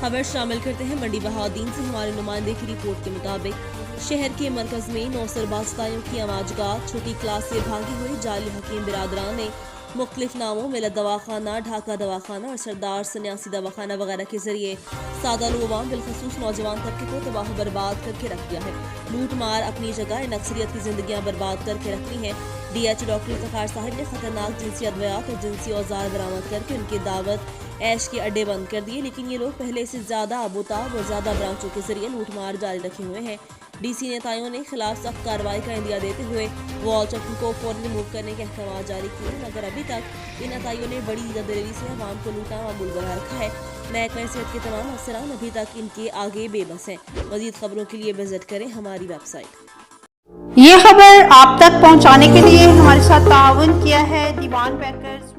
खबर शामिल करते हैं मंडी बहाउद्दीन से। हमारे नुमाइंदे की रिपोर्ट के मुताबिक शहर के मरकज में नौसरबाज़ताइयों की आवाजगाह छोटी क्लास से भागी हुई जाली हकीम बिरादरान ने मुख्तलिफ नामों मिलत दवाखाना, ढाका दवाखाना और सरदार सन्यासी दवाखाना वगैरह के जरिए सादा लोग बिलखसूस नौजवान तबके को तबाह बर्बाद करके रख दिया है। लूट मार अपनी जगह इन अक्सरियत की जिंदगियां बर्बाद करके रखती हैं। DH डॉक्टर इफ्तिखार साहब ने खतरनाक जिनसी अद्वियात और जिनसी औजार बरामद करके उनके दावत ऐश के अड्डे बंद कर दिए, लेकिन ये लोग पहले से ज्यादा अबोताब और ज्यादा ब्रांचों के जरिए लूटमार जारी रखे हुए हैं। DC नेताओं ने खिलाफ सख्त कार्रवाई का इंदिया देते हुए वॉल चौकिंग को फौरन रिमूव करने के अहकाम जारी किए, मगर अभी तक इन नेताओं ने बड़ी दलेरी से अवाम को लूटना मामूल बना रखा है। महकमा सेहत के तमाम अफसरान अभी तक इनके आगे बेबस हैं। मजीद खबरों के लिए विजिट करें हमारी वेबसाइट। ये खबर आप तक पहुंचाने के लिए हमारे साथ ताउन किया है दीवान पैकर्स।